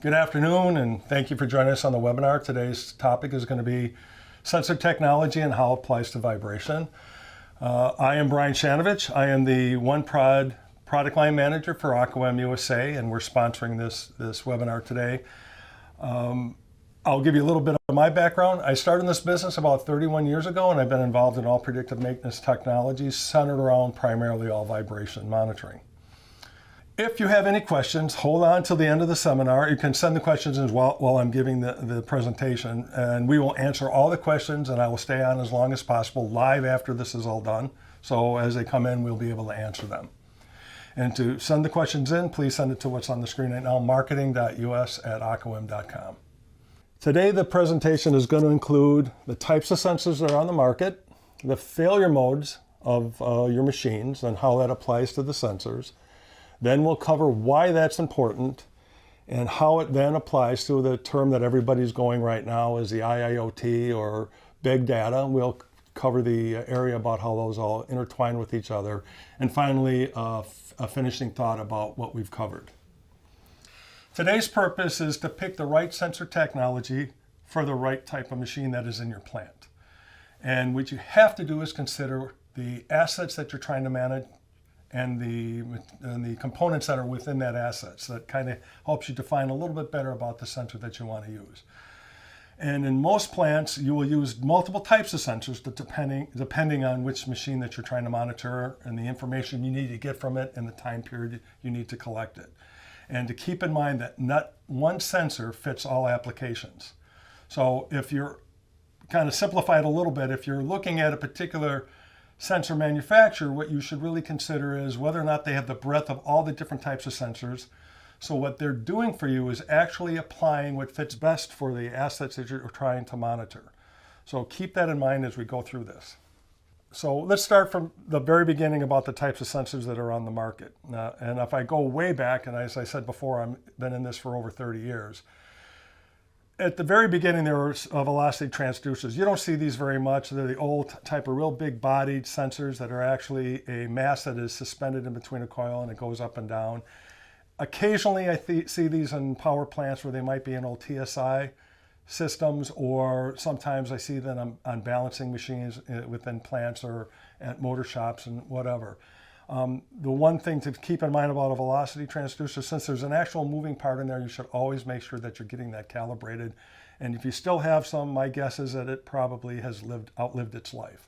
Good afternoon, and thank you for joining us on the webinar. Today's topic is going to be sensor technology and how it applies to vibration. I am Brian Shanovich. I am the product line manager for Acoem USA, and we're sponsoring this webinar today. I'll give you a little bit of my background. I started in this business about 31 years ago, and I've been involved in all predictive maintenance technologies centered around primarily all vibration monitoring. If you have any questions, hold on till the end of the seminar. You can send the questions as well while I'm giving the presentation, and we will answer all the questions, and I will stay on as long as possible live after this is all done. So as they come in, we'll be able to answer them. And to send the questions in, please send it to what's on the screen right now, marketing.us@acoem.com. Today, the presentation is going to include the types of sensors that are on the market, the failure modes of your machines and how that applies to the sensors. Then we'll cover why that's important and how it then applies to the term that everybody's going right now is the IIoT or big data. We'll cover the area about how those all intertwine with each other. And finally, a finishing thought about what we've covered. Today's purpose is to pick the right sensor technology for the right type of machine that is in your plant. And what you have to do is consider the assets that you're trying to manage and the components that are within that asset. So that kind of helps you define a little bit better about the sensor that you want to use. And in most plants, you will use multiple types of sensors depending on which machine that you're trying to monitor and the information you need to get from it and the time period you need to collect it. And to keep in mind that not one sensor fits all applications. So if you're kind of simplify it a little bit, if you're looking at a particular sensor manufacturer, what you should really consider is whether or not they have the breadth of all the different types of sensors. So what they're doing for you is actually applying what fits best for the assets that you're trying to monitor. So keep that in mind as we go through this. So let's start from the very beginning about the types of sensors that are on the market. And if I go way back, and as I said before, I've been in this for over 30 years. At the very beginning, there were velocity transducers. You don't see these very much. They're the old type of real big bodied sensors that are actually a mass that is suspended in between a coil and it goes up and down. Occasionally, I see these in power plants where they might be in old TSI systems, or sometimes I see them on balancing machines within plants or at motor shops and whatever. The one thing to keep in mind about a velocity transducer, since there's an actual moving part in there, you should always make sure that you're getting that calibrated. And if you still have some, my guess is that it probably has outlived its life.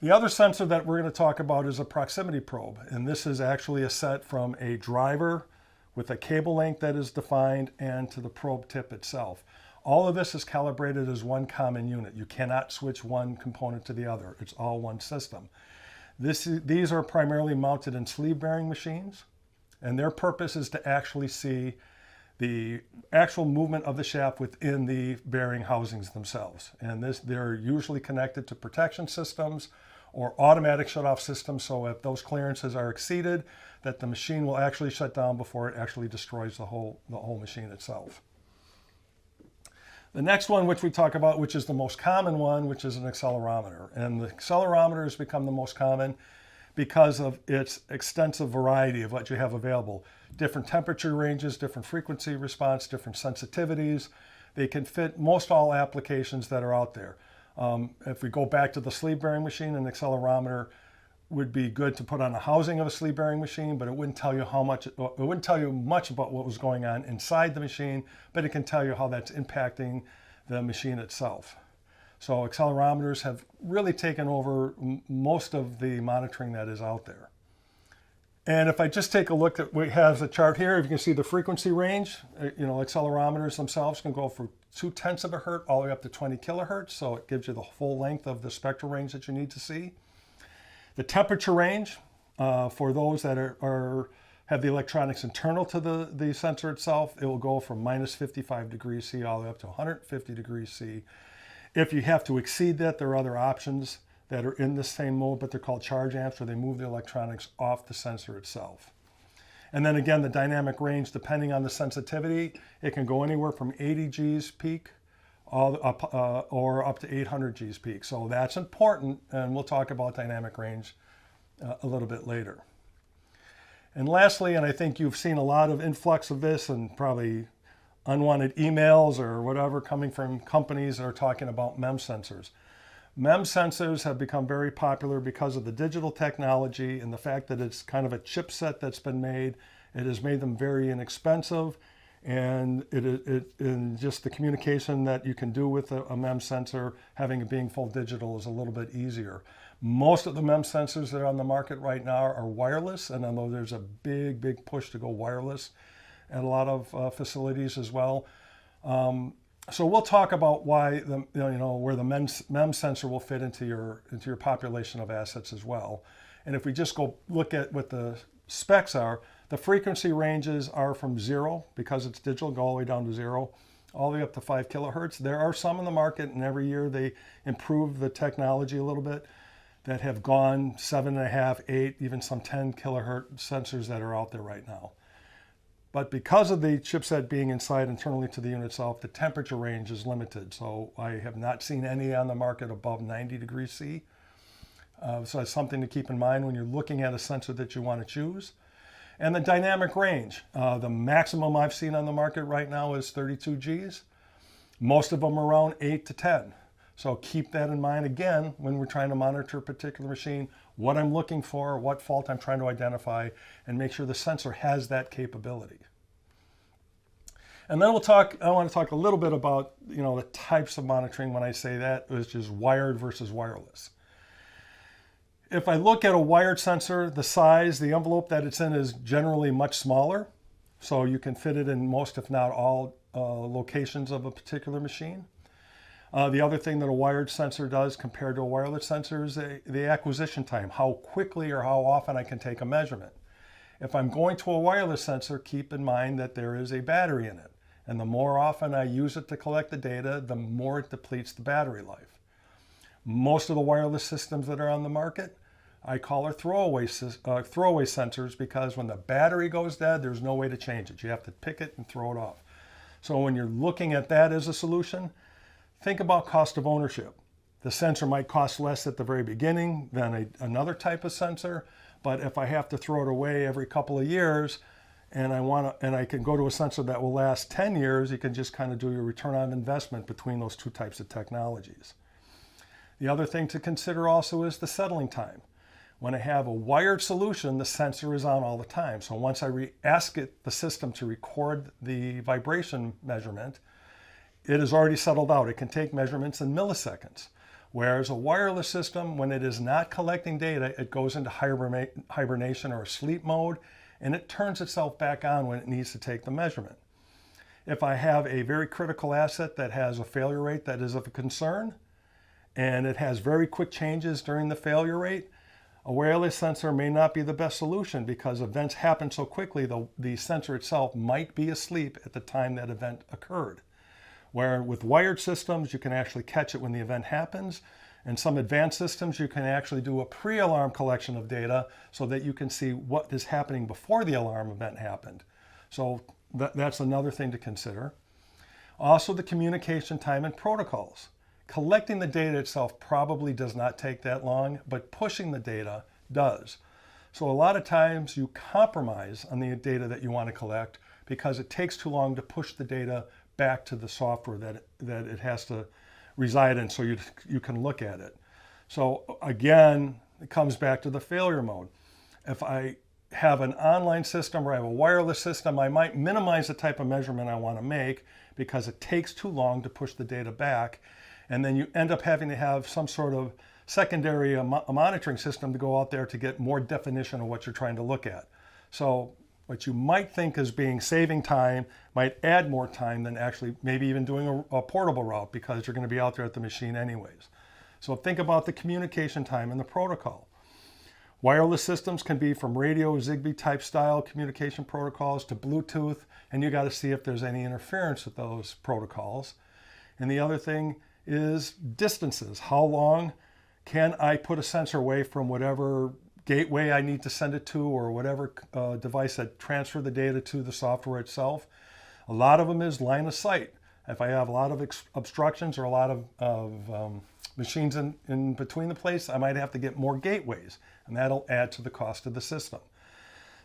The other sensor that we're going to talk about is a proximity probe. And this is actually a set from a driver with a cable length that is defined and to the probe tip itself. All of this is calibrated as one common unit. You cannot switch one component to the other. It's all one system. These are primarily mounted in sleeve bearing machines, and their purpose is to actually see the actual movement of the shaft within the bearing housings themselves. And they're usually connected to protection systems or automatic shut-off systems, so if those clearances are exceeded, that the machine will actually shut down before it actually destroys the whole machine itself. The next one, which we talk about, which is the most common one, which is an accelerometer. And the accelerometer has become the most common because of its extensive variety of what you have available. Different temperature ranges, different frequency response, different sensitivities. They can fit most all applications that are out there. If we go back to the sleeve bearing machine, an accelerometer would be good to put on the housing of a sleeve bearing machine, but it wouldn't tell you much about what was going on inside the machine, but it can tell you how that's impacting the machine itself. So accelerometers have really taken over most of the monitoring that is out there. And if I just take a look at, we have the chart here, if you can see the frequency range, accelerometers themselves can go from 0.2 of a hertz all the way up to 20 kilohertz. So it gives you the full length of the spectral range that you need to see. The temperature range, for those that have the electronics internal to the sensor itself, it will go from minus 55 degrees C all the way up to 150 degrees C. If you have to exceed that, there are other options that are in the same mode, but they're called charge amps, where they move the electronics off the sensor itself. And then again, the dynamic range, depending on the sensitivity, it can go anywhere from 80 G's peak or up to 800 G's peak. So that's important, and we'll talk about dynamic range a little bit later. And lastly, and I think you've seen a lot of influx of this and probably unwanted emails or whatever coming from companies that are talking about MEMS sensors. MEMS sensors have become very popular because of the digital technology and the fact that it's kind of a chipset that's been made. It has made them very inexpensive, and in just the communication that you can do with a MEMS sensor, having it being full digital is a little bit easier. Most of the MEMS sensors that are on the market right now are wireless, and I know there's a big push to go wireless at a lot of facilities as well. So we'll talk about why where the MEMS sensor will fit into your population of assets as well. And if we just go look at what the specs are, the frequency ranges are from 0, because it's digital, go all the way down to 0, all the way up to 5 kilohertz. There are some in the market, and every year they improve the technology a little bit, that have gone 7.5, 8, even some 10 kilohertz sensors that are out there right now. But because of the chipset being inside internally to the unit itself, the temperature range is limited. So I have not seen any on the market above 90 degrees C. So that's something to keep in mind when you're looking at a sensor that you want to choose. And the dynamic range. The maximum I've seen on the market right now is 32 Gs. Most of them are around 8 to 10. So keep that in mind again when we're trying to monitor a particular machine, what I'm looking for, what fault I'm trying to identify, and make sure the sensor has that capability. And then I want to talk a little bit about the types of monitoring when I say that, which is wired versus wireless. If I look at a wired sensor, the size, the envelope that it's in is generally much smaller. So you can fit it in most, if not all, locations of a particular machine. The other thing that a wired sensor does compared to a wireless sensor is the acquisition time, how quickly or how often I can take a measurement. If I'm going to a wireless sensor, keep in mind that there is a battery in it. And the more often I use it to collect the data, the more it depletes the battery life. Most of the wireless systems that are on the market, I call are throwaway sensors, because when the battery goes dead, there's no way to change it. You have to pick it and throw it off. So when you're looking at that as a solution, think about cost of ownership. The sensor might cost less at the very beginning than another type of sensor, but if I have to throw it away every couple of years, and I can go to a sensor that will last 10 years, you can just kind of do your return on investment between those two types of technologies. The other thing to consider also is the settling time. When I have a wired solution, the sensor is on all the time. So once I ask the system to record the vibration measurement, it is already settled out. It can take measurements in milliseconds. Whereas a wireless system, when it is not collecting data, it goes into hibernation or sleep mode, and it turns itself back on when it needs to take the measurement. If I have a very critical asset that has a failure rate that is of a concern, and it has very quick changes during the failure rate, a wireless sensor may not be the best solution, because events happen so quickly, the sensor itself might be asleep at the time that event occurred. Where with wired systems, you can actually catch it when the event happens. And some advanced systems, you can actually do a pre-alarm collection of data so that you can see what is happening before the alarm event happened. So that's another thing to consider. Also, the communication time and protocols. Collecting the data itself probably does not take that long, but pushing the data does. So a lot of times you compromise on the data that you want to collect because it takes too long to push the data back to the software that it has to reside in, so you can look at it. So again, it comes back to the failure mode. If I have an online system or I have a wireless system, I might minimize the type of measurement I want to make because it takes too long to push the data back. And then you end up having to have some sort of secondary monitoring system to go out there to get more definition of what you're trying to look at. So what you might think is being saving time might add more time than actually maybe even doing a portable route, because you're going to be out there at the machine anyways. So think about the communication time and the protocol. Wireless systems can be from radio, Zigbee type style communication protocols to Bluetooth, and you got to see if there's any interference with those protocols. And the other thing is distances. How long can I put a sensor away from whatever gateway I need to send it to, or whatever device that transfer the data to the software itself? A lot of them is line of sight. If I have a lot of obstructions or a lot of machines in between the place, I might have to get more gateways, and that'll add to the cost of the system.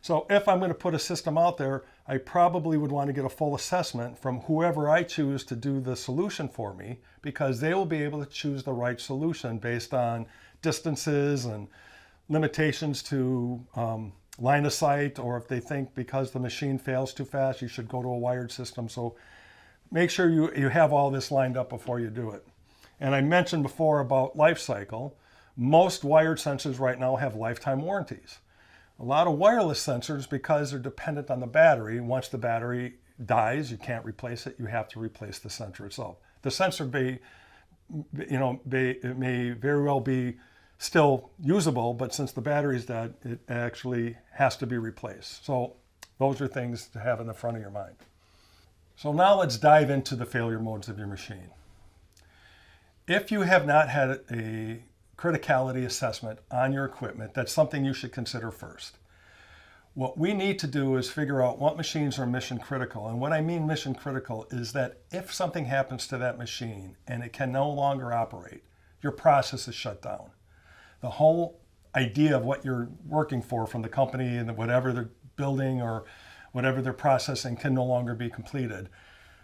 So if I'm going to put a system out there, I probably would want to get a full assessment from whoever I choose to do the solution for me, because they will be able to choose the right solution based on distances and limitations to line of sight, or if they think because the machine fails too fast, you should go to a wired system. So make sure you have all this lined up before you do it. And I mentioned before about life cycle. Most wired sensors right now have lifetime warranties. A lot of wireless sensors, because they're dependent on the battery, once the battery dies, you can't replace it, you have to replace the sensor itself. The sensor may very well be still usable, but since the battery's dead, it actually has to be replaced. So those are things to have in the front of your mind. So now let's dive into the failure modes of your machine. If you have not had a criticality assessment on your equipment, that's something you should consider first. What we need to do is figure out what machines are mission critical. And what I mean mission critical is that if something happens to that machine and it can no longer operate, your process is shut down. The whole idea of what you're working for from the company and whatever they're building or whatever they're processing can no longer be completed.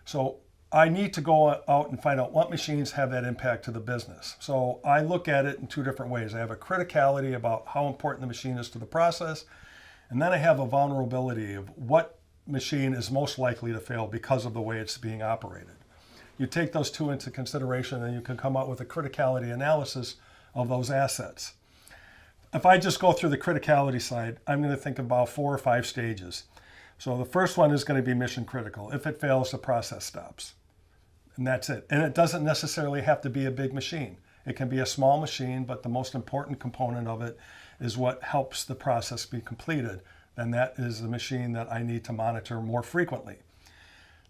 So I need to go out and find out what machines have that impact to the business. So I look at it in two different ways. I have a criticality about how important the machine is to the process, and then I have a vulnerability of what machine is most likely to fail because of the way it's being operated. You take those two into consideration and you can come up with a criticality analysis of those assets. If I just go through the criticality side, I'm going to think about 4 or 5 stages. So the first one is going to be mission critical. If it fails, the process stops. And that's it. And it doesn't necessarily have to be a big machine. It can be a small machine, but the most important component of it is what helps the process be completed. And that is the machine that I need to monitor more frequently.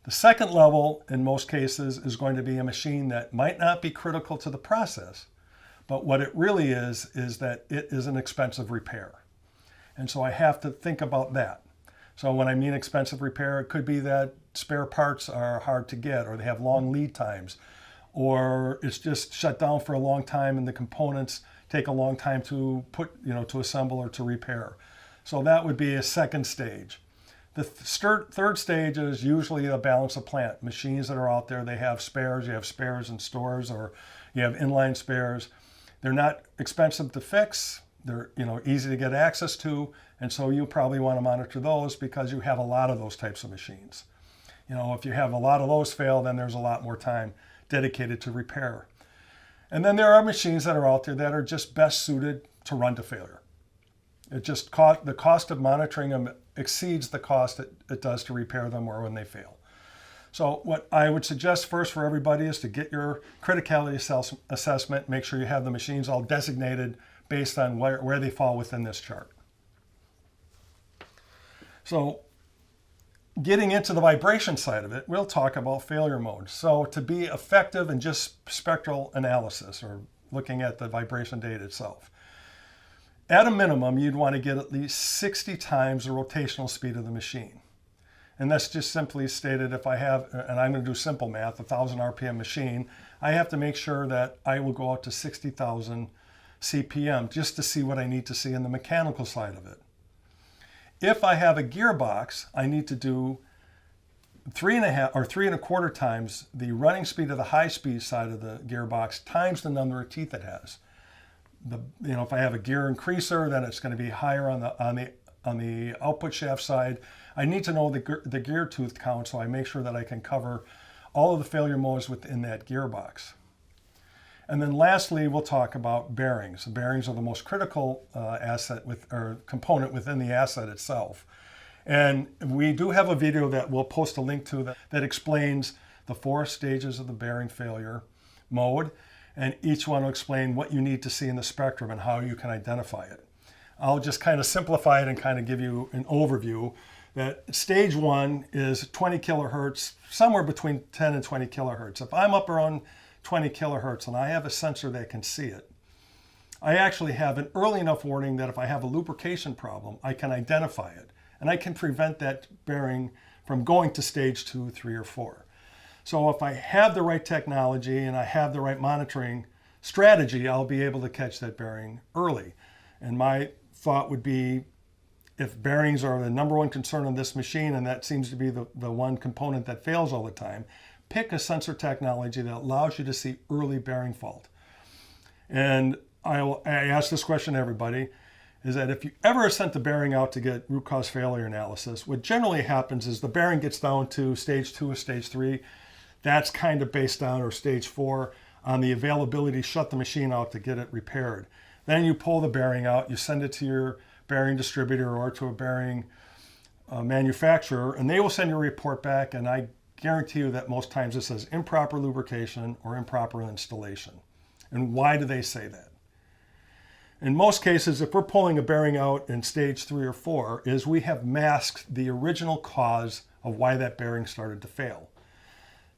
The second level, in most cases, is going to be a machine that might not be critical to the process, but what it really is that it is an expensive repair. And so I have to think about that. So when I mean expensive repair, it could be that spare parts are hard to get, or they have long lead times, or it's just shut down for a long time and the components take a long time to to assemble or to repair. So that would be a second stage. The third stage is usually a balance of plant. Machines that are out there, they have spares. You have spares in stores, or you have inline spares. They're not expensive to fix. They're easy to get access to, and so you probably want to monitor those because you have a lot of those types of machines. If you have a lot of those fail, then there's a lot more time dedicated to repair. And then there are machines that are out there that are just best suited to run to failure. It just the cost of monitoring them exceeds the cost it does to repair them or when they fail. So what I would suggest first for everybody is to get your criticality assessment, make sure you have the machines all designated based on where they fall within this chart. So getting into the vibration side of it, we'll talk about failure mode. So to be effective in just spectral analysis or looking at the vibration data itself, at a minimum, you'd want to get at least 60 times the rotational speed of the machine. And that's just simply stated, if I have, and I'm going to do simple math, 1,000 RPM machine, I have to make sure that I will go out to 60,000 CPM just to see what I need to see in the mechanical side of it. If I have a gearbox, I need to do 3.5 or 3.25 times the running speed of the high speed side of the gearbox times the number of teeth it has. If I have a gear increaser, then it's going to be higher on the output shaft side. I need to know the gear tooth count, so I make sure that I can cover all of the failure modes within that gearbox. And then lastly, we'll talk about bearings. Bearings are the most critical component within the asset itself. And we do have a video that we'll post a link to that explains the 4 stages of the bearing failure mode. And each one will explain what you need to see in the spectrum and how you can identify it. I'll just kind of simplify it and kind of give you an overview that stage 1 is 20 kilohertz, somewhere between 10 and 20 kilohertz. If I'm up around 20 kilohertz and I have a sensor that can see it, I actually have an early enough warning that if I have a lubrication problem, I can identify it. And I can prevent that bearing from going to stage 2, 3, or 4. So if I have the right technology and I have the right monitoring strategy, I'll be able to catch that bearing early. And my thought would be if bearings are the number one concern on this machine, and that seems to be the one component that fails all the time, pick a sensor technology that allows you to see early bearing fault. And I ask this question to everybody, is that if you ever sent the bearing out to get root cause failure analysis, what generally happens is the bearing gets down to stage 2 or stage 3. That's kind of based on, or stage 4, on the availability to shut the machine out to get it repaired. Then you pull the bearing out, you send it to your bearing distributor or to a bearing manufacturer, and they will send you a report back, and I guarantee you that most times it says improper lubrication or improper installation. And why do they say that? In most cases, if we're pulling a bearing out in stage 3 or 4, is we have masked the original cause of why that bearing started to fail.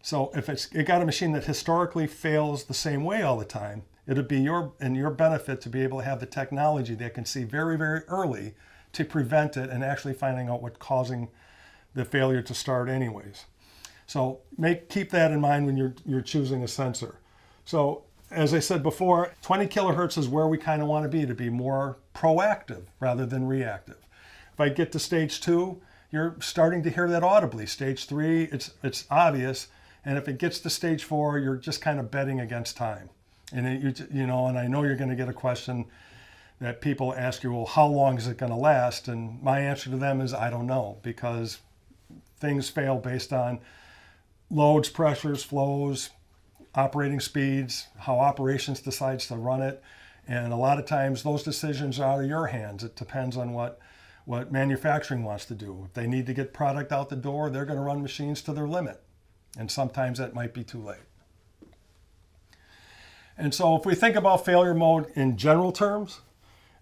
So if it got a machine that historically fails the same way all the time, it'd be in your benefit to be able to have the technology that can see very, very early to prevent it and actually finding out what's causing the failure to start anyways. So keep that in mind when you're choosing a sensor. So as I said before, 20 kilohertz is where we kind of want to be more proactive rather than reactive. If I get to stage 2, you're starting to hear that audibly. Stage 3, it's obvious. And if it gets to stage 4, you're just kind of betting against time. And and I know you're going to get a question that people ask you, well, how long is it going to last? And my answer to them is, I don't know, because things fail based on loads, pressures, flows, operating speeds, how operations decides to run it. And a lot of times those decisions are out of your hands. It depends on what manufacturing wants to do. If they need to get product out the door, they're going to run machines to their limit. And sometimes that might be too late. And so if we think about failure mode in general terms,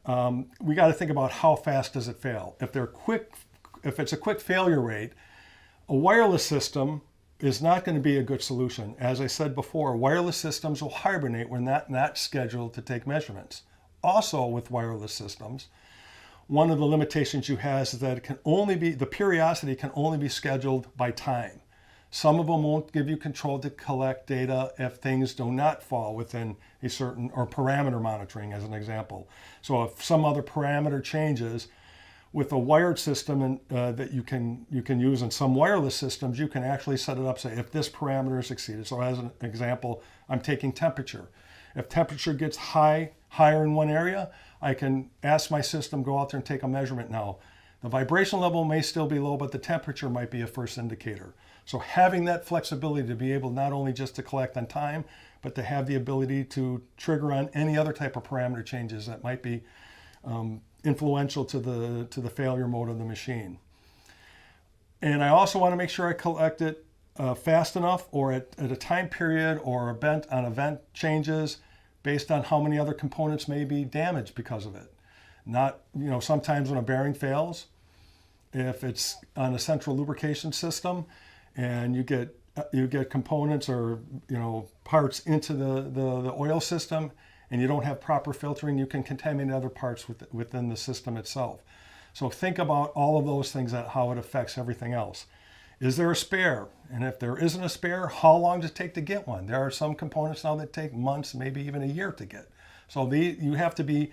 we got to think about how fast does it fail. If it's a quick failure rate, a wireless system is not going to be a good solution. As I said before, wireless systems will hibernate when not scheduled to take measurements. Also with wireless systems, one of the limitations you have is that the periodicity can only be scheduled by time. Some of them won't give you control to collect data if things do not fall within a certain, or parameter monitoring as an example. So if some other parameter changes, with a wired system that you can use in some wireless systems, you can actually set it up, say, if this parameter is exceeded. So as an example, I'm taking temperature. If temperature gets higher in one area, I can ask my system, go out there and take a measurement now. The vibration level may still be low, but the temperature might be a first indicator. So having that flexibility to be able not only just to collect on time, but to have the ability to trigger on any other type of parameter changes that might be influential to the failure mode of the machine. And I also want to make sure I collect it fast enough, or at a time period or event changes based on how many other components may be damaged because of it. Sometimes when a bearing fails, if it's on a central lubrication system and you get components or parts into the oil system and you don't have proper filtering, you can contaminate other parts within the system itself. So think about all of those things, how it affects everything else. Is there a spare? And if there isn't a spare, how long does it take to get one? There are some components now that take months, maybe even a year to get. So you have to be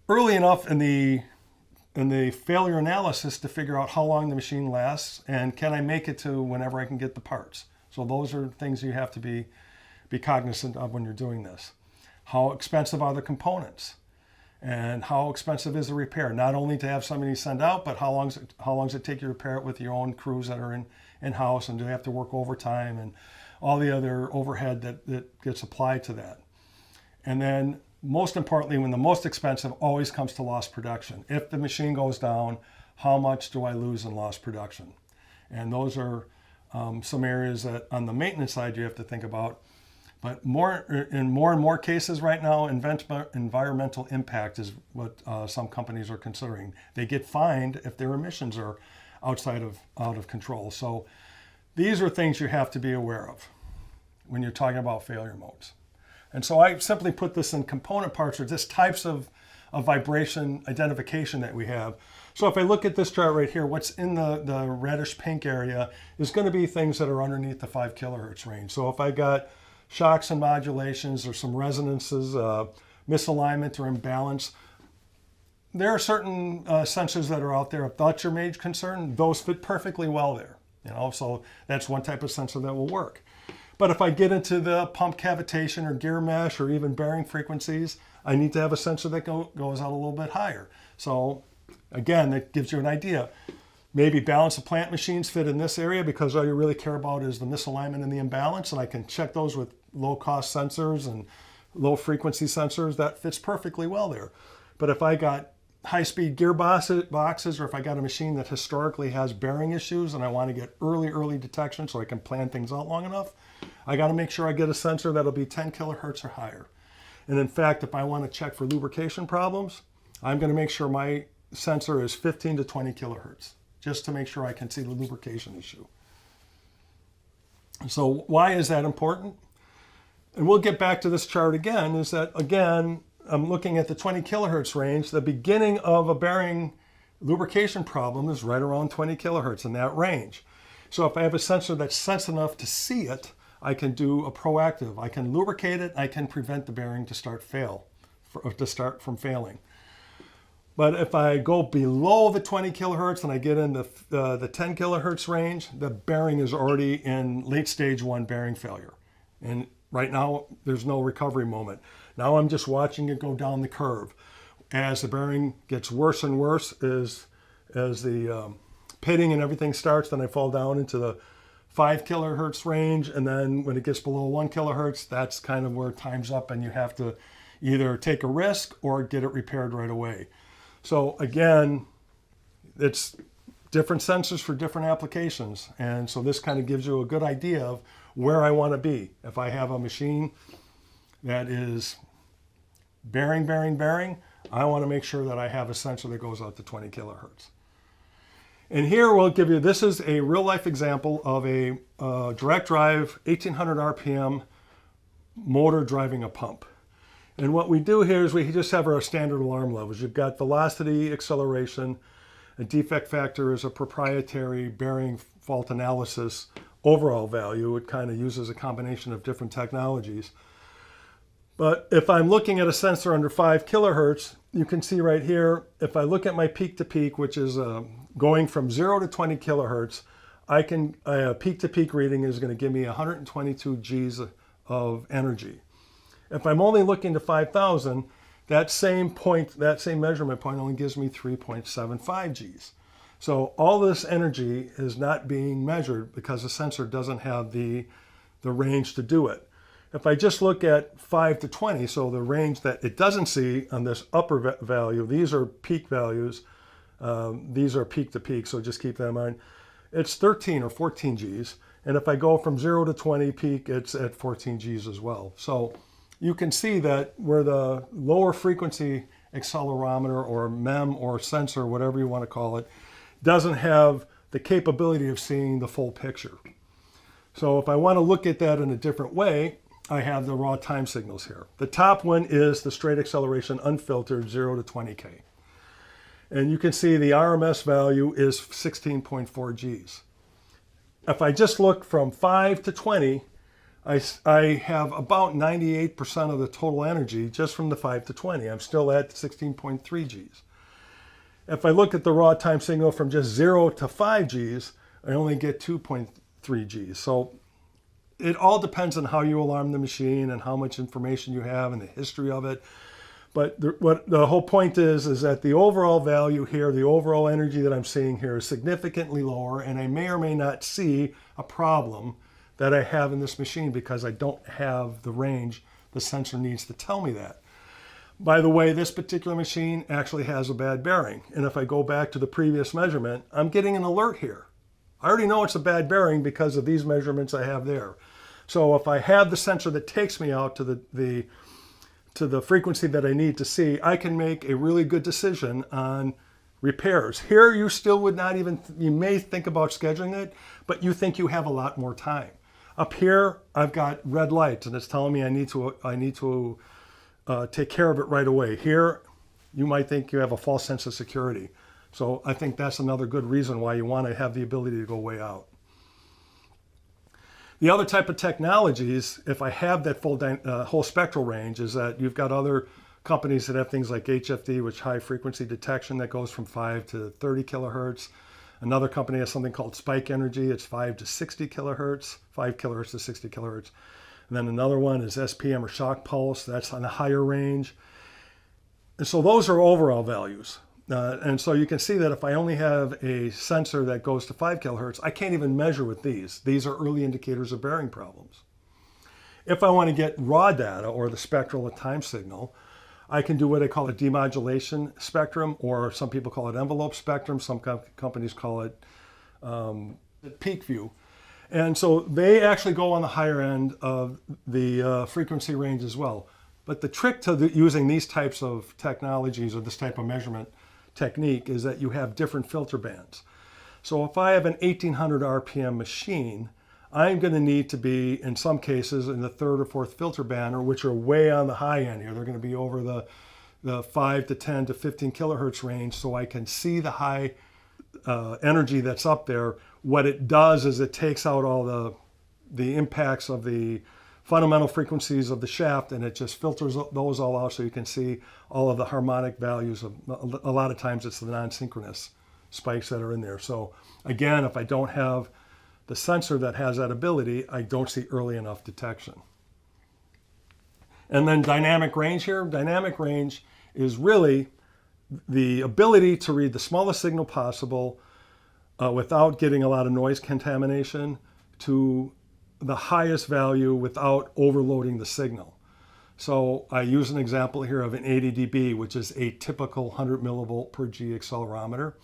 early enough in the failure analysis to figure out how long the machine lasts and can I make it to whenever I can get the parts. So those are things you have to be cognizant of when you're doing this. How expensive are the components? And how expensive is the repair? Not only to have somebody send out, but how long does it take you to repair it with your own crews that are in-house, and do they have to work overtime and all the other overhead that gets applied to that. And then most importantly, when the most expensive always comes to lost production. If the machine goes down, how much do I lose in lost production? And those are some areas that on the maintenance side you have to think about. But in more and more cases right now, environmental impact is what some companies are considering. They get fined if their emissions are out of control. So these are things you have to be aware of when you're talking about failure modes. And so I simply put this in component parts, or just types of vibration identification that we have. So if I look at this chart right here, what's in the reddish pink area is going to be things that are underneath the 5 kilohertz range. So if I got shocks and modulations or some resonances, misalignment or imbalance, there are certain sensors that are out there. If that's your major concern, those fit perfectly well there. So that's one type of sensor that will work. But if I get into the pump cavitation or gear mesh or even bearing frequencies, I need to have a sensor that goes out a little bit higher. So again, that gives you an idea. Maybe balance of plant machines fit in this area because all you really care about is the misalignment and the imbalance, and I can check those with low-cost sensors and low-frequency sensors. That fits perfectly well there. But if I got high-speed gearboxes, or if I got a machine that historically has bearing issues and I want to get early detection so I can plan things out long enough, I got to make sure I get a sensor that'll be 10 kilohertz or higher. And in fact, if I want to check for lubrication problems, I'm going to make sure my sensor is 15 to 20 kilohertz, just to make sure I can see the lubrication issue. So why is that important? And we'll get back to this chart again, is that again, I'm looking at the 20 kilohertz range. The beginning of a bearing lubrication problem is right around 20 kilohertz in that range. So if I have a sensor that's sensitive enough to see it, I can do a proactive. I can lubricate it. I can prevent the bearing to start from failing. But if I go below the 20 kilohertz and I get in the 10 kilohertz range, the bearing is already in late stage 1 bearing failure. And right now, there's no recovery moment. Now I'm just watching it go down the curve. As the bearing gets worse and worse, as the pitting and everything starts, then I fall down into the 5 kilohertz range. And then when it gets below 1 kilohertz, that's kind of where time's up and you have to either take a risk or get it repaired right away. So again, it's different sensors for different applications. And so this kind of gives you a good idea of where I want to be. If I have a machine that is bearing, I want to make sure that I have a sensor that goes out to 20 kilohertz. And here we'll give you, this is a real life example of a direct drive 1800 RPM motor driving a pump. And what we do here is we just have our standard alarm levels. You've got velocity, acceleration, a defect factor is a proprietary bearing fault analysis overall value. It kind of uses a combination of different technologies. But if I'm looking at a sensor under 5 kilohertz, you can see right here, if I look at my peak to peak, which is going from 0 to 20 kilohertz, a peak to peak reading is going to give me 122 Gs of energy. If I'm only looking to 5,000, that same measurement point only gives me 3.75 Gs. So all this energy is not being measured because the sensor doesn't have the range to do it. If I just look at 5 to 20, so the range that it doesn't see on this upper value, these are peak values, these are peak to peak, so just keep that in mind. It's 13 or 14 Gs. And if I go from 0 to 20 peak, it's at 14 Gs as well. So you can see that where the lower frequency accelerometer or MEM or sensor, whatever you want to call it, doesn't have the capability of seeing the full picture. So if I want to look at that in a different way, I have the raw time signals here. The top one is the straight acceleration unfiltered 0 to 20K. And you can see the RMS value is 16.4 Gs. If I just look from 5 to 20, I have about 98% of the total energy just from the 5 to 20. I'm still at 16.3 Gs. If I look at the raw time signal from just 0 to 5 Gs, I only get 2.3 Gs. So it all depends on how you alarm the machine and how much information you have and the history of it. But what the whole point is that the overall value here, the overall energy that I'm seeing here is significantly lower, and I may or may not see a problem that I have in this machine because I don't have the range the sensor needs to tell me that. By the way, this particular machine actually has a bad bearing. And if I go back to the previous measurement, I'm getting an alert here. I already know it's a bad bearing because of these measurements I have there. So if I have the sensor that takes me out to the frequency that I need to see, I can make a really good decision on repairs. Here you still would not even, you may think about scheduling it, but you think you have a lot more time. Up here, I've got red lights and it's telling me I need to take care of it right away. Here, you might think you have a false sense of security. So I think that's another good reason why you want to have the ability to go way out. The other type of technologies, if I have that full whole spectral range, is that you've got other companies that have things like HFD, which high frequency detection, that goes from 5 to 30 kilohertz. Another company has something called spike energy. It's 5 to 60 kilohertz, 5 kilohertz to 60 kilohertz. And then another one is SPM or shock pulse. That's on a higher range. And so those are overall values. And so you can see that if I only have a sensor that goes to 5 kilohertz, I can't even measure with these. These are early indicators of bearing problems. If I want to get raw data, or the spectral and time signal, I can do what I call a demodulation spectrum, or some people call it envelope spectrum. Some companies call it peak view. And so they actually go on the higher end of the frequency range as well. But the trick to using these types of technologies, or this type of measurement technique, is that you have different filter bands. So if I have an 1800 RPM machine, I'm going to need to be, in some cases, in the third or fourth filter band, or which are way on the high end here. They're going to be over the 5 to 10 to 15 kilohertz range, so I can see the high energy that's up there. What it does is it takes out all the impacts of the fundamental frequencies of the shaft, and it just filters those all out so you can see all of the harmonic values of, a lot of times it's the non-synchronous spikes that are in there. So again, if I don't have the sensor that has that ability, I don't see early enough detection. And then dynamic range here. Dynamic range is really the ability to read the smallest signal possible without getting a lot of noise contamination to the highest value without overloading the signal. So I use an example here of an 80 dB, which is a typical 100 millivolt per G accelerometer.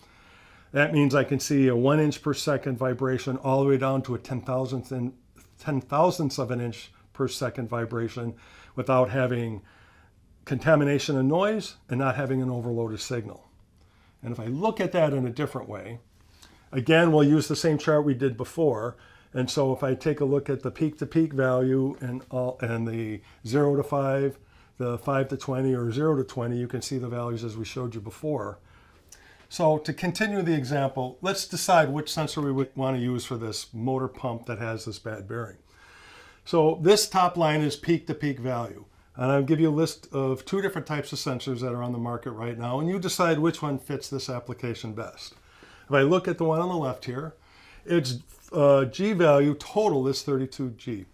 That means I can see a 1 inch per second vibration all the way down to a 10,000ths of an inch per second vibration without having contamination and noise and not having an overloaded signal. And if I look at that in a different way, again, we'll use the same chart we did before. And so if I take a look at the peak to peak value and the 0 to 5, the 5 to 20, or 0 to 20, you can see the values as we showed you before. So to continue the example, let's decide which sensor we would want to use for this motor pump that has this bad bearing. So this top line is peak to peak value. And I'll give you a list of 2 different types of sensors that are on the market right now, and you decide which one fits this application best. If I look at the one on the left here, its G value total is 32G.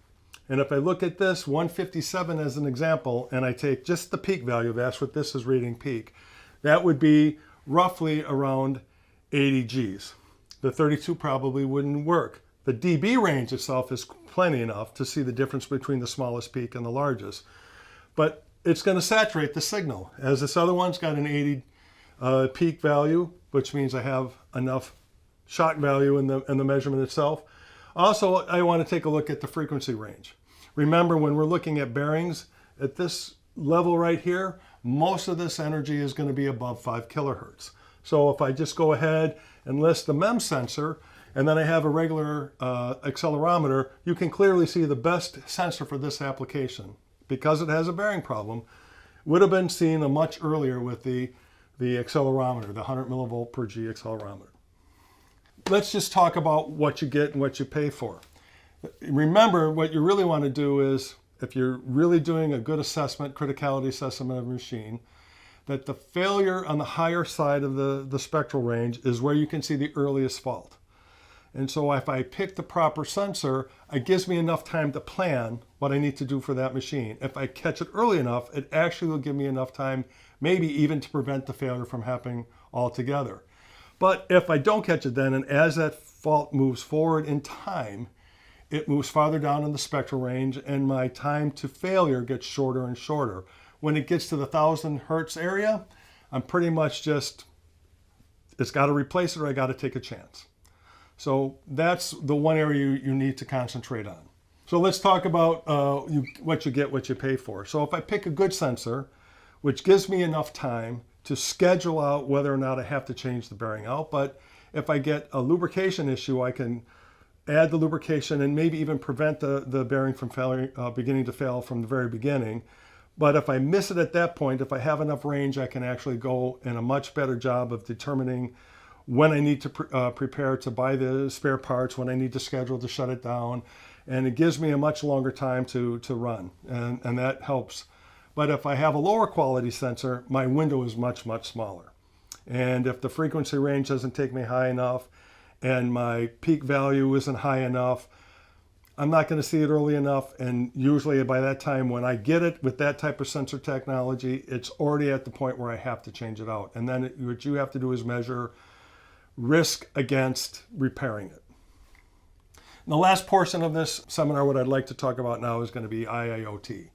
And if I look at this 157 as an example, and I take just the peak value, that's what this is reading peak, that would be roughly around 80 Gs. The 32 probably wouldn't work. The dB range itself is plenty enough to see the difference between the smallest peak and the largest. But it's going to saturate the signal. As this other one's got an 80 peak value, which means I have enough shock value in the measurement itself. Also, I want to take a look at the frequency range. Remember, when we're looking at bearings, at this level right here, most of this energy is going to be above 5 kilohertz. So if I just go ahead and list the MEMS sensor, and then I have a regular accelerometer, you can clearly see the best sensor for this application, because it has a bearing problem, would have been seen much earlier with the accelerometer, the 100 millivolt per G accelerometer. Let's just talk about what you get and what you pay for. Remember, what you really want to do is, if you're really doing a good assessment, criticality assessment of a machine, that the failure on the higher side of the spectral range is where you can see the earliest fault. And so if I pick the proper sensor, it gives me enough time to plan what I need to do for that machine. If I catch it early enough, it actually will give me enough time, maybe even to prevent the failure from happening altogether. But if I don't catch it then, and as that fault moves forward in time, it moves farther down in the spectral range, and my time to failure gets shorter and shorter. When it gets to the 1000 hertz area, I'm pretty much just, it's got to replace it or I got to take a chance. So that's the one area you need to concentrate on. So let's talk about what you get, what you pay for. So if I pick a good sensor, which gives me enough time to schedule out whether or not I have to change the bearing out, but if I get a lubrication issue, I can add the lubrication and maybe even prevent the bearing from beginning to fail from the very beginning. But if I miss it at that point, if I have enough range, I can actually go in a much better job of determining when I need to prepare to buy the spare parts, when I need to schedule to shut it down. And it gives me a much longer time to run. And that helps But if I have a lower quality sensor, my window is much, much smaller. And if the frequency range doesn't take me high enough and my peak value isn't high enough, I'm not going to see it early enough. And usually by that time, when I get it with that type of sensor technology, it's already at the point where I have to change it out. And then what you have to do is measure risk against repairing it. And the last portion of this seminar, what I'd like to talk about now, is going to be IIoT.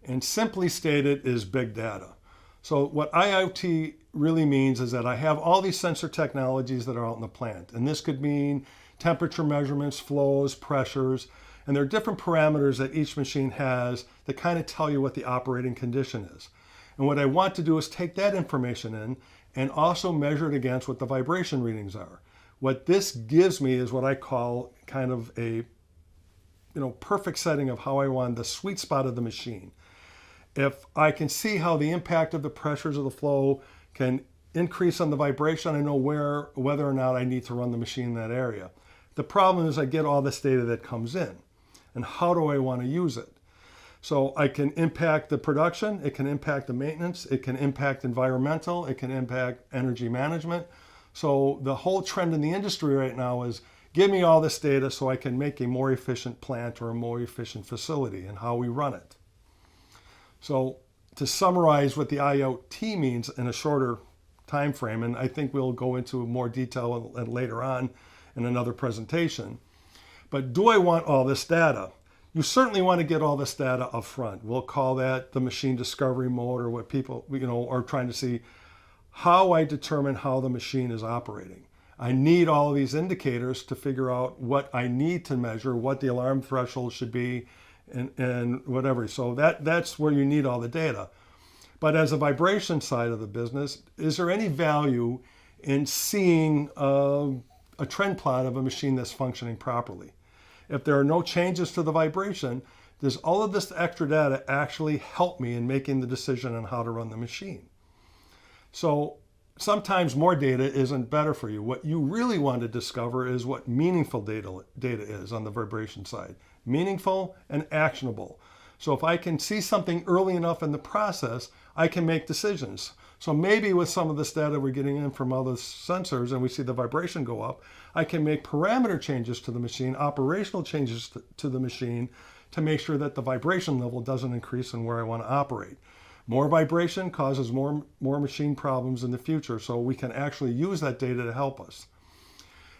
And simply stated is big data. So what IoT really means is that I have all these sensor technologies that are out in the plant. And this could mean temperature measurements, flows, pressures, and there are different parameters that each machine has that kind of tell you what the operating condition is. And what I want to do is take that information in and also measure it against what the vibration readings are. What this gives me is what I call kind of a perfect setting of how I want the sweet spot of the machine. If I can see how the impact of the pressures of the flow can increase on the vibration, I know whether or not I need to run the machine in that area. The problem is I get all this data that comes in, and how do I want to use it? So I can impact the production, it can impact the maintenance, it can impact environmental, it can impact energy management. So the whole trend in the industry right now is give me all this data so I can make a more efficient plant or a more efficient facility and how we run it. So to summarize what the IoT means in a shorter time frame, and I think we'll go into more detail later on in another presentation. But do I want all this data? You certainly want to get all this data up front. We'll call that the machine discovery mode, or what people are trying to see how I determine how the machine is operating. I need all of these indicators to figure out what I need to measure, what the alarm threshold should be, and whatever. So that's where you need all the data. But as a vibration side of the business, is there any value in seeing a trend plot of a machine that's functioning properly? If there are no changes to the vibration, does all of this extra data actually help me in making the decision on how to run the machine? So sometimes more data isn't better for you. What you really want to discover is what meaningful data is on the vibration side. Meaningful and actionable. So if I can see something early enough in the process, I can make decisions. So maybe with some of this data we're getting in from other sensors and we see the vibration go up, I can make parameter changes to the machine, operational changes to the machine to make sure that the vibration level doesn't increase in where I want to operate. More vibration causes more machine problems in the future, so we can actually use that data to help us.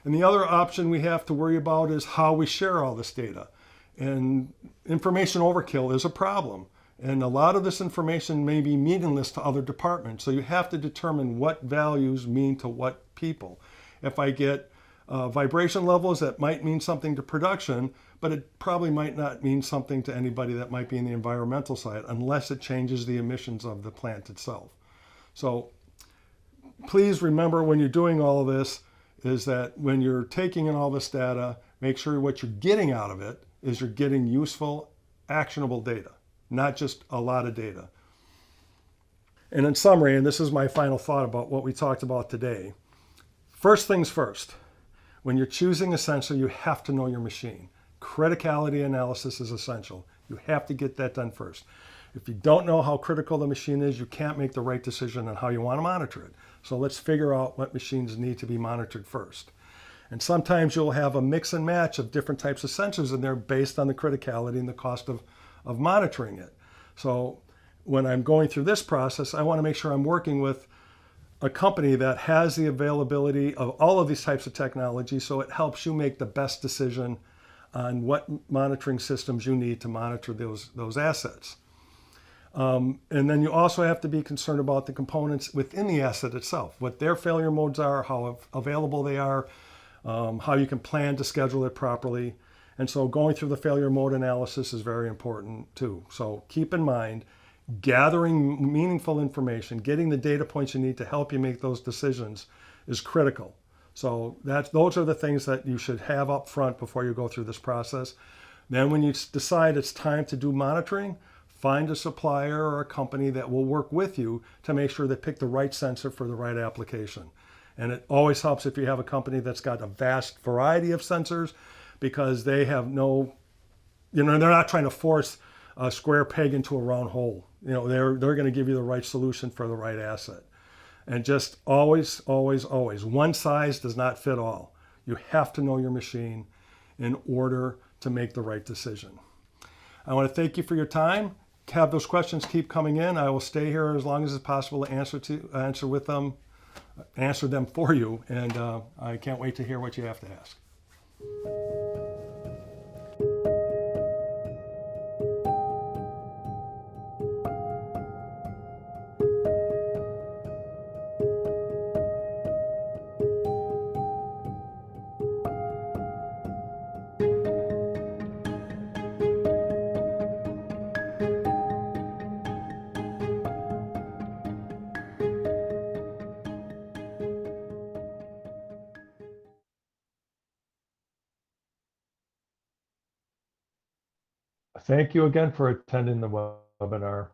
And the other option we have to worry about is how we share all this data. And information overkill is a problem. And a lot of this information may be meaningless to other departments. So you have to determine what values mean to what people. If I get vibration levels, that might mean something to production, but it probably might not mean something to anybody that might be in the environmental side unless it changes the emissions of the plant itself. So please remember when you're doing all of this is that when you're taking in all this data, make sure what you're getting out of it is you're getting useful, actionable data, not just a lot of data. And in summary, and this is my final thought about what we talked about today, first things first, when you're choosing a sensor, you have to know your machine. Criticality analysis is essential. You have to get that done first. If you don't know how critical the machine is, you can't make the right decision on how you want to monitor it. So let's figure out what machines need to be monitored first. And sometimes you'll have a mix and match of different types of sensors in there based on the criticality and the cost of monitoring it. So when I'm going through this process, I want to make sure I'm working with a company that has the availability of all of these types of technology, so it helps you make the best decision on what monitoring systems you need to monitor those assets. And then you also have to be concerned about the components within the asset itself, what their failure modes are, how available they are, how you can plan to schedule it properly. And so going through the failure mode analysis is very important too. So keep in mind, gathering meaningful information, getting the data points you need to help you make those decisions is critical. So those are the things that you should have up front before you go through this process. Then when you decide it's time to do monitoring, find a supplier or a company that will work with you to make sure they pick the right sensor for the right application. And it always helps if you have a company that's got a vast variety of sensors, because they have they're not trying to force a square peg into a round hole. They're going to give you the right solution for the right asset. And just always, always, always, one size does not fit all. You have to know your machine in order to make the right decision. I want to thank you for your time. Have those questions keep coming in. I will stay here as long as it's possible to answer them for you. And I can't wait to hear what you have to ask. Thank you again for attending the webinar.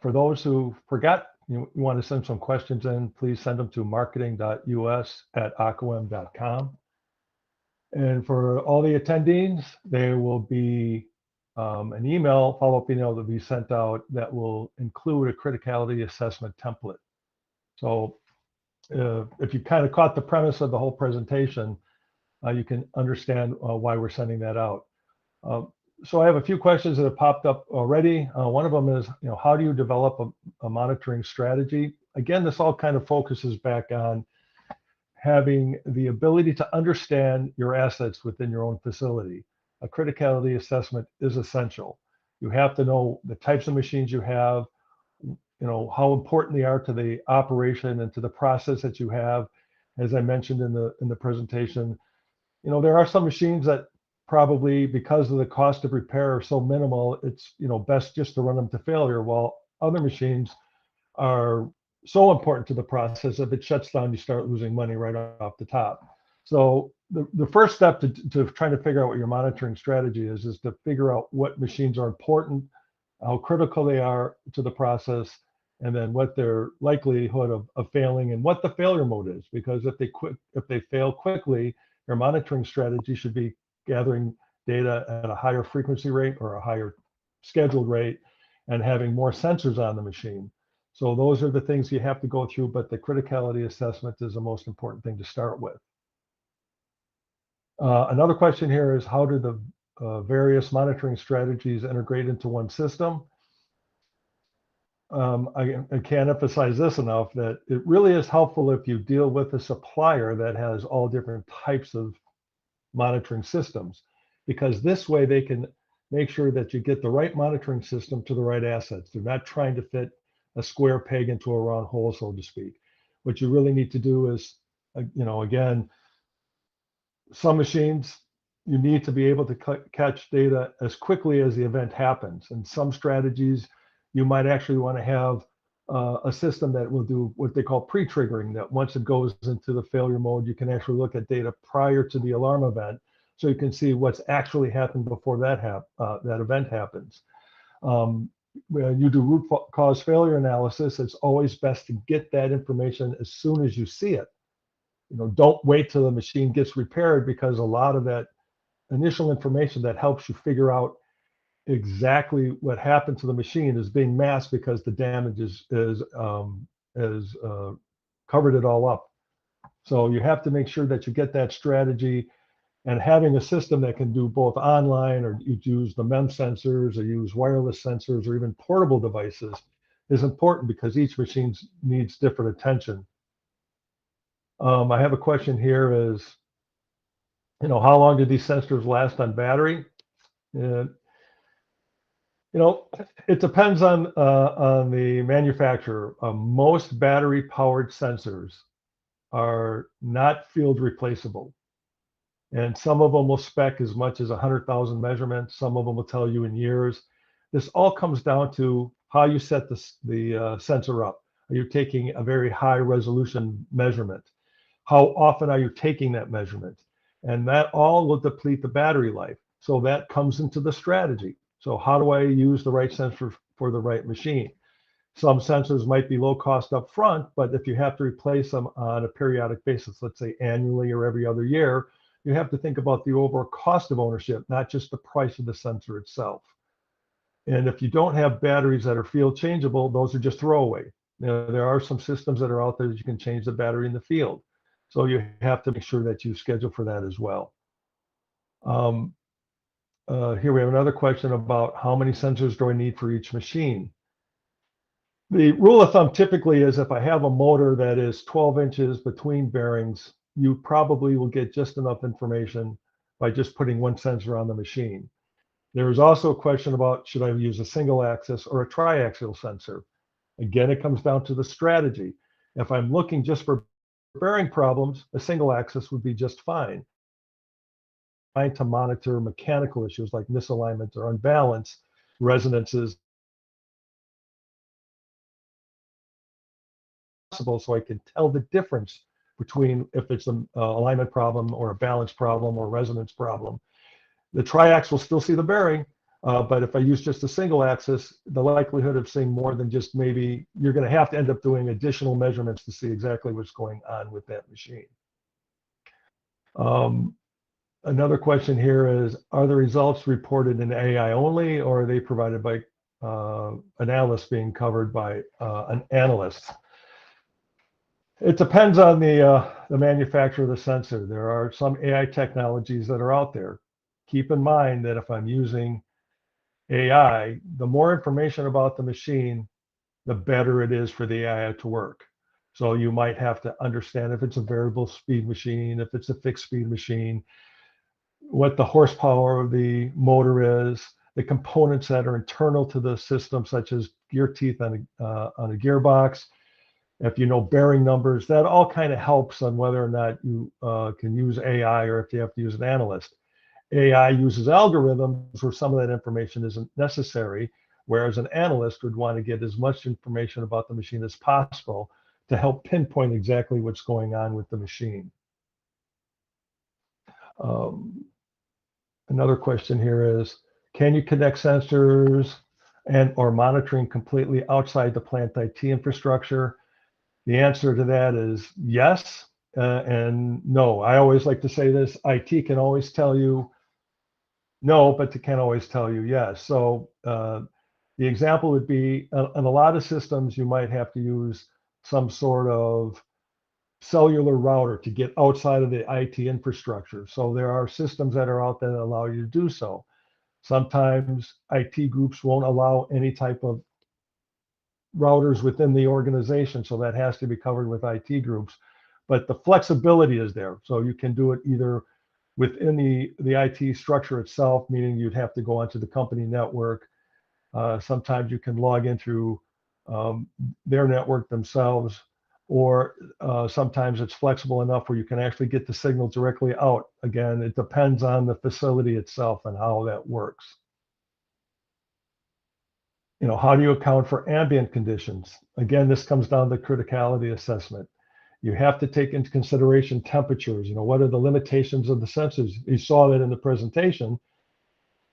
For those who forgot, you want to send some questions in, please send them to marketing.us@acoem.com. And for all the attendees, there will be an follow-up email that will be sent out that will include a criticality assessment template. So if you kind of caught the premise of the whole presentation, you can understand why we're sending that out. So I have a few questions that have popped up already. One of them is, how do you develop a monitoring strategy? Again, this all kind of focuses back on having the ability to understand your assets within your own facility. A criticality assessment is essential. You have to know the types of machines you have, how important they are to the operation and to the process that you have. As I mentioned in the presentation, there are some machines that probably, because of the cost of repair, are so minimal, it's best just to run them to failure, while other machines are so important to the process. If it shuts down, you start losing money right off the top. So the first step to trying to figure out what your monitoring strategy is to figure out what machines are important, how critical they are to the process, and then what their likelihood of failing and what the failure mode is. Because if they fail quickly, your monitoring strategy should be gathering data at a higher frequency rate or a higher scheduled rate and having more sensors on the machine. So those are the things you have to go through, but the criticality assessment is the most important thing to start with. Another question here is, how do the various monitoring strategies integrate into one system? I can't emphasize this enough, that it really is helpful if you deal with a supplier that has all different types of monitoring systems, because this way they can make sure that you get the right monitoring system to the right assets. They're not trying to fit a square peg into a round hole, so to speak. What you really need to do is, again, some machines, you need to be able to catch data as quickly as the event happens. And some strategies, you might actually want to have a system that will do what they call pre-triggering, that once it goes into the failure mode, you can actually look at data prior to the alarm event, so you can see what's actually happened before that event happens. When you do root cause failure analysis, it's always best to get that information as soon as you see it. Don't wait till the machine gets repaired, because a lot of that initial information that helps you figure out exactly what happened to the machine is being masked because the damage is covered it all up. So you have to make sure that you get that strategy, and having a system that can do both online, or you use the MEM sensors, or use wireless sensors, or even portable devices, is important, because each machine needs different attention. I have a question here is, how long do these sensors last on battery? It depends on the manufacturer. Most battery-powered sensors are not field replaceable, and some of them will spec as much as 100,000 measurements. Some of them will tell you in years. This all comes down to how you set the sensor up. Are you taking a very high resolution measurement? How often are you taking that measurement? And that all will deplete the battery life. So that comes into the strategy. So how do I use the right sensor for the right machine? Some sensors might be low cost up front, but if you have to replace them on a periodic basis, let's say annually or every other year, you have to think about the overall cost of ownership, not just the price of the sensor itself. And if you don't have batteries that are field changeable, those are just throwaway. Now, there are some systems that are out there that you can change the battery in the field. So you have to make sure that you schedule for that as well. Here we have another question about how many sensors do I need for each machine? The rule of thumb typically is if I have a motor that is 12 inches between bearings, you probably will get just enough information by just putting one sensor on the machine. There is also a question about should I use a single axis or a triaxial sensor? Again, it comes down to the strategy. If I'm looking just for bearing problems, a single axis would be just fine. Trying to monitor mechanical issues like misalignment or unbalance, resonances, so I can tell the difference between if it's an alignment problem or a balance problem or resonance problem. The triax will still see the bearing, but if I use just a single axis, the likelihood of seeing more than just maybe, you're going to have to end up doing additional measurements to see exactly what's going on with that machine. Another question here is, are the results reported in AI only, or are they provided by Analyst being covered by an analyst? It depends on the manufacturer of the sensor. There are some AI technologies that are out there. Keep in mind that if I'm using AI, the more information about the machine, the better it is for the AI to work. So you might have to understand if it's a variable speed machine, if it's a fixed speed machine, what the horsepower of the motor is, the components that are internal to the system, such as gear teeth on a gearbox. If you know bearing numbers, that all kind of helps on whether or not you can use AI or if you have to use an analyst. AI uses algorithms where some of that information isn't necessary, whereas an analyst would want to get as much information about the machine as possible to help pinpoint exactly what's going on with the machine. Another question here is, can you connect sensors and or monitoring completely outside the plant IT infrastructure? The answer to that is yes and no. I always like to say this, IT can always tell you no, but they can't always tell you yes. So the example would be, in a lot of systems, you might have to use some sort of cellular router to get outside of the IT infrastructure. So there are systems that are out there that allow you to do so. Sometimes IT groups won't allow any type of routers within the organization, so that has to be covered with IT groups. But the flexibility is there, so you can do it either within the IT structure itself, meaning you'd have to go onto the company network. Sometimes you can log in through their network themselves, or sometimes it's flexible enough where you can actually get the signal directly out. Again, it depends on the facility itself and how that works. You know, how do you account for ambient conditions? Again, this comes down to criticality assessment. You have to take into consideration temperatures. You know, what are the limitations of the sensors? You saw that in the presentation.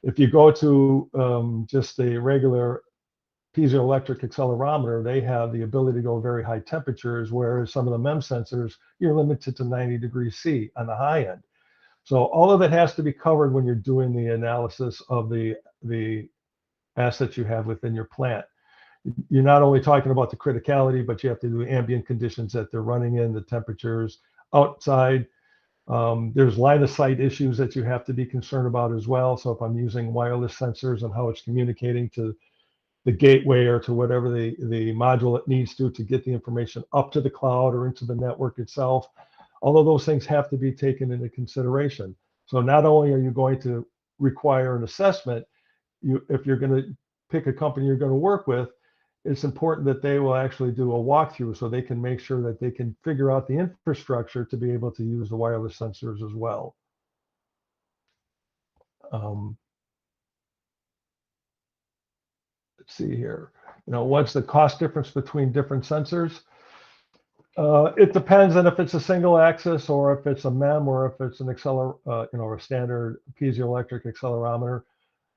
If you go to just a regular piezoelectric accelerometer, they have the ability to go very high temperatures, whereas some of the MEM sensors, you're limited to 90 degrees C on the high end. So all of it has to be covered when you're doing the analysis of the assets you have within your plant. You're not only talking about the criticality, but you have to do ambient conditions that they're running in, the temperatures outside. There's line of sight issues that you have to be concerned about as well. So if I'm using wireless sensors and how it's communicating to the gateway or to whatever the module it needs to get the information up to the cloud or into the network itself, all of those things have to be taken into consideration. So not only are you going to require an assessment, if you're going to pick a company you're going to work with, it's important that they will actually do a walkthrough so they can make sure that they can figure out the infrastructure to be able to use the wireless sensors as well. Let's see here. You know, what's the cost difference between different sensors? It depends on if it's a single axis or if it's a MEM or if it's an a standard piezoelectric accelerometer.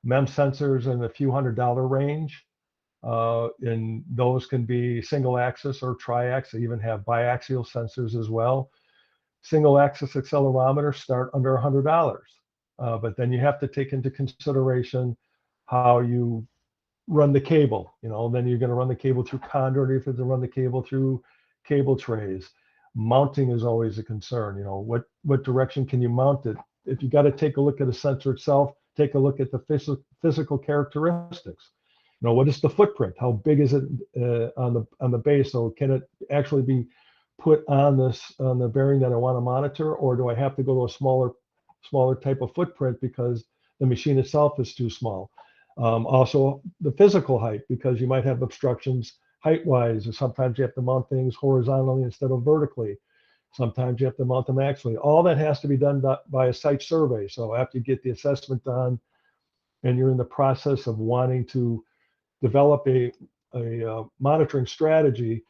MEM sensors in the few $100 range. And those can be single axis or triax. They even have biaxial sensors as well. Single axis accelerometers start under $100. But then you have to take into consideration how you run the cable, then you're going to run the cable through conduit, or you have to run the cable through cable trays. Mounting is always a concern. What direction can you mount it? If you got to take a look at a sensor itself, take a look at the physical characteristics. What is the footprint? How big is it on the base? So can it actually be put on the bearing that I want to monitor, or do I have to go to a smaller type of footprint because the machine itself is too small? Also, the physical height, because you might have obstructions height-wise, or sometimes you have to mount things horizontally instead of vertically. Sometimes you have to mount them axially. All that has to be done by a site survey. So after you get the assessment done, and you're in the process of wanting to develop a monitoring strategy,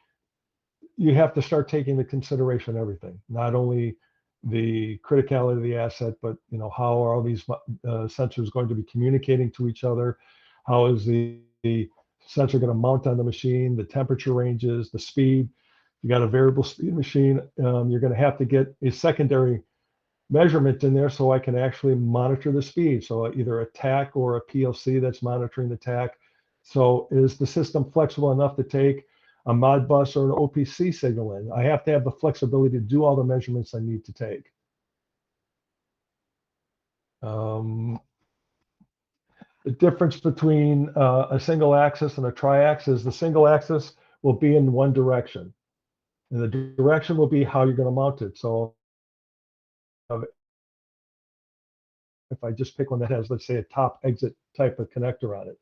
you have to start taking into consideration everything, not only the criticality of the asset, but how are all these sensors going to be communicating to each other? How is the sensor going to mount on the machine? The temperature ranges, the speed. You got a variable speed machine. You're going to have to get a secondary measurement in there so I can actually monitor the speed. So either a TAC or a PLC that's monitoring the TAC. So is the system flexible enough to take a Modbus or an OPC signal in? I have to have the flexibility to do all the measurements I need to take. The difference between a single axis and a triax is the single axis will be in one direction, and the direction will be how you're going to mount it. So if I just pick one that has, let's say, a top exit type of connector on it,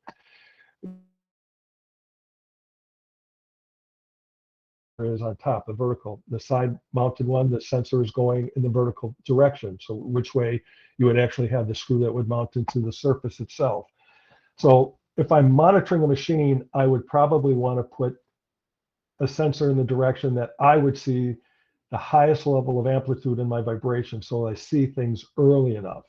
is on top, the vertical. The side mounted one, the sensor is going in the vertical direction. So which way you would actually have the screw that would mount into the surface itself. So if I'm monitoring a machine, I would probably want to put a sensor in the direction that I would see the highest level of amplitude in my vibration, so I see things early enough.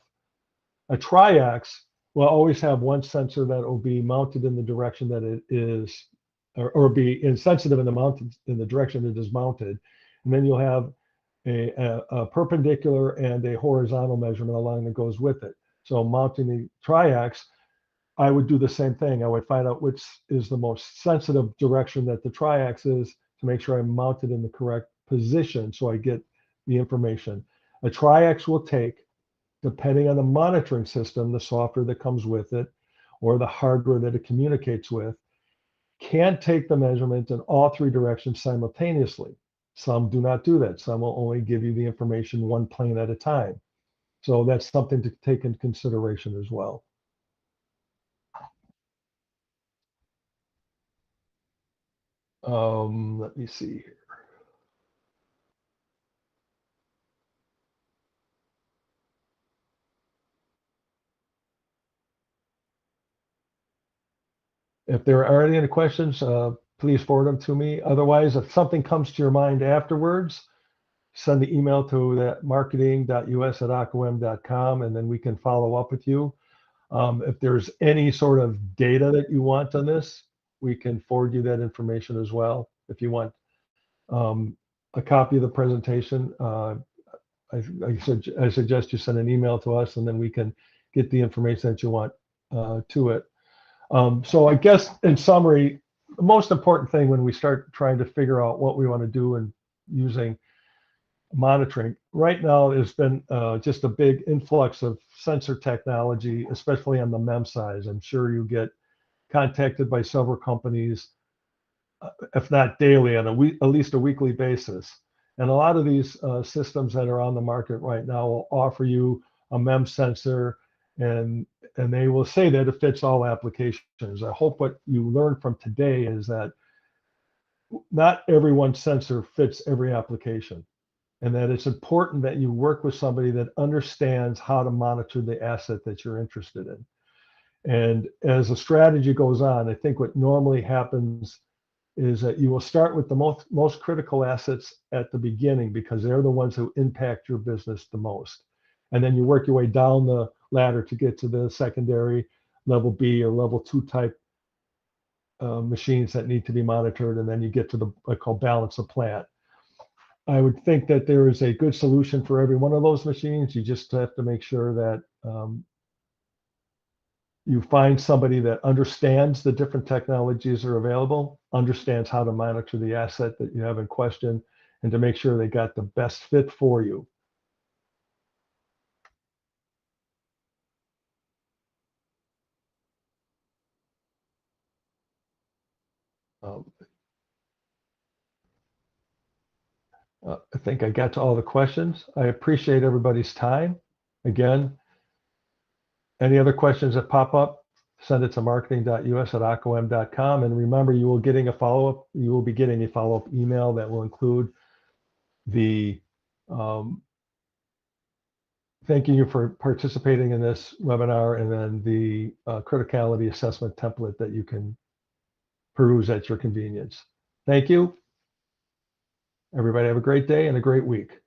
A triax will always have one sensor that will be mounted in the direction that it is, or be insensitive in the direction it is mounted, and then you'll have a perpendicular and a horizontal measurement along that goes with it. So mounting the triax, I would do the same thing. I would find out which is the most sensitive direction that the triax is to make sure I'm mounted in the correct position so I get the information. A triax will take, depending on the monitoring system, the software that comes with it, or the hardware that it communicates with, can take the measurement in all three directions simultaneously. Some do not do that. Some will only give you the information one plane at a time. So that's something to take into consideration as well. Let me see here. If there are any questions, please forward them to me. Otherwise, if something comes to your mind afterwards, send the email to that marketing.us@acoem.com, and then we can follow up with you. If there's any sort of data that you want on this, we can forward you that information as well. If you want a copy of the presentation, I suggest you send an email to us, and then we can get the information that you want to it. So I guess in summary, the most important thing when we start trying to figure out what we want to do and using monitoring right now, there's been just a big influx of sensor technology, especially on the MEM size. I'm sure you get contacted by several companies, if not daily, on at least a weekly basis. And a lot of these systems that are on the market right now will offer you a MEM sensor, and they will say that it fits all applications. I hope what you learned from today is that not every one sensor fits every application, and that it's important that you work with somebody that understands how to monitor the asset that you're interested in. And as the strategy goes on, I think what normally happens is that you will start with the most critical assets at the beginning because they're the ones who impact your business the most. And then you work your way down the ladder to get to the secondary level B or level 2 type machines that need to be monitored. And then you get to the, I call balance of plant. I would think that there is a good solution for every one of those machines. You just have to make sure that you find somebody that understands the different technologies that are available, understands how to monitor the asset that you have in question, and to make sure they got the best fit for you. Um, I think I got to all the questions. I appreciate everybody's time. Again, any other questions that pop up, send it to marketing.us@acoem.com. And remember, you will be getting a follow-up email that will include the thanking you for participating in this webinar, and then the criticality assessment template that you can peruse at your convenience. Thank you. Everybody have a great day and a great week.